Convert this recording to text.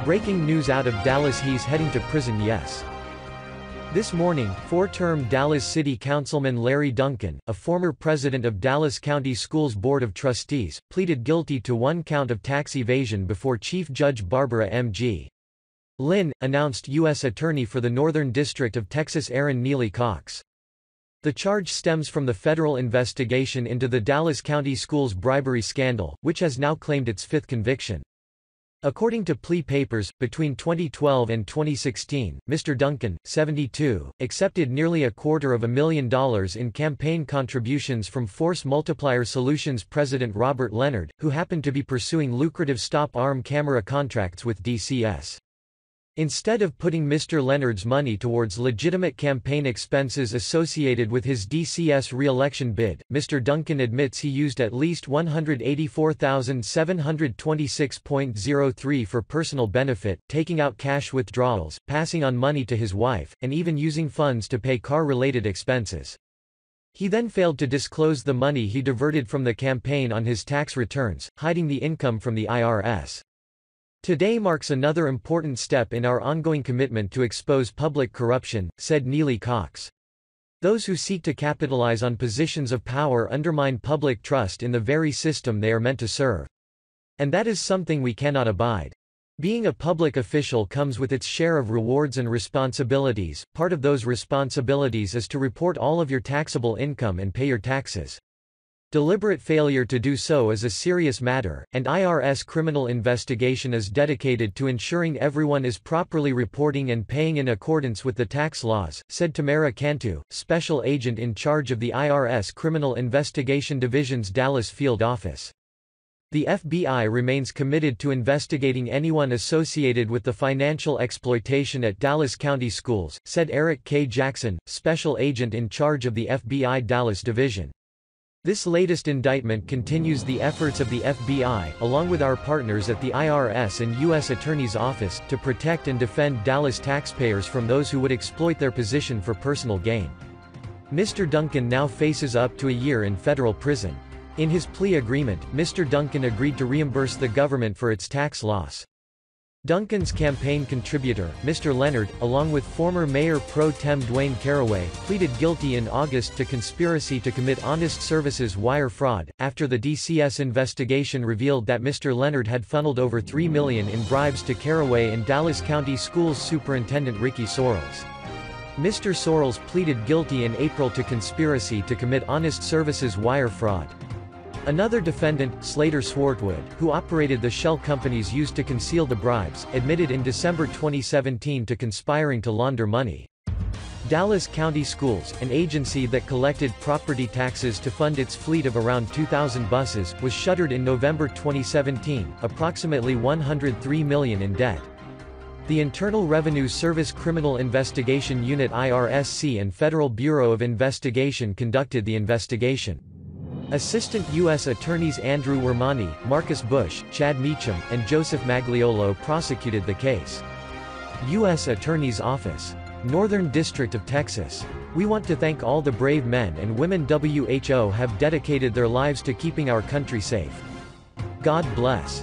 Breaking news out of Dallas: he's heading to prison, yes. This morning, four-term Dallas City Councilman Larry Duncan, a former president of Dallas County Schools Board of Trustees, pleaded guilty to one count of tax evasion before Chief Judge Barbara M.G. Lynn, announced U.S. Attorney for the Northern District of Texas Erin Nealy Cox. The charge stems from the federal investigation into the Dallas County Schools bribery scandal, which has now claimed its fifth conviction. According to plea papers, between 2012 and 2016, Mr. Duncan, 72, accepted nearly $250,000 in campaign contributions from Force Multiplier Solutions president Robert Leonard, who happened to be pursuing lucrative stop-arm camera contracts with DCS. Instead of putting Mr. Leonard's money towards legitimate campaign expenses associated with his DCS re-election bid, Mr. Duncan admits he used at least $184,726.03 for personal benefit, taking out cash withdrawals, passing on money to his wife, and even using funds to pay car-related expenses. He then failed to disclose the money he diverted from the campaign on his tax returns, hiding the income from the IRS. Today marks another important step in our ongoing commitment to expose public corruption, said Nealy Cox. Those who seek to capitalize on positions of power undermine public trust in the very system they are meant to serve. And that is something we cannot abide. Being a public official comes with its share of rewards and responsibilities. Part of those responsibilities is to report all of your taxable income and pay your taxes. Deliberate failure to do so is a serious matter, and IRS criminal investigation is dedicated to ensuring everyone is properly reporting and paying in accordance with the tax laws, said Tamara Cantu, special agent in charge of the IRS Criminal Investigation Division's Dallas field office. The FBI remains committed to investigating anyone associated with the financial exploitation at Dallas County Schools, said Eric K. Jackson, special agent in charge of the FBI Dallas Division. This latest indictment continues the efforts of the FBI, along with our partners at the IRS and U.S. Attorney's Office, to protect and defend Dallas taxpayers from those who would exploit their position for personal gain. Mr. Duncan now faces up to a year in federal prison. In his plea agreement, Mr. Duncan agreed to reimburse the government for its tax loss. Duncan's campaign contributor, Mr. Leonard, along with former Mayor Pro Tem Dwayne Caraway, pleaded guilty in August to conspiracy to commit honest services wire fraud, after the DCS investigation revealed that Mr. Leonard had funneled over $3 million in bribes to Caraway and Dallas County Schools Superintendent Ricky Sorrells. Mr. Sorrells pleaded guilty in April to conspiracy to commit honest services wire fraud. Another defendant, Slater Swartwood, who operated the shell companies used to conceal the bribes, admitted in December 2017 to conspiring to launder money. Dallas County Schools, an agency that collected property taxes to fund its fleet of around 2,000 buses, was shuttered in November 2017, approximately $103 million in debt. The Internal Revenue Service Criminal Investigation Unit (IRSC) and Federal Bureau of Investigation conducted the investigation. Assistant U.S. Attorneys Andrew Wermani, Marcus Bush, Chad Meacham, and Joseph Magliolo prosecuted the case. U.S. Attorney's Office. Northern District of Texas. We want to thank all the brave men and women who have dedicated their lives to keeping our country safe. God bless.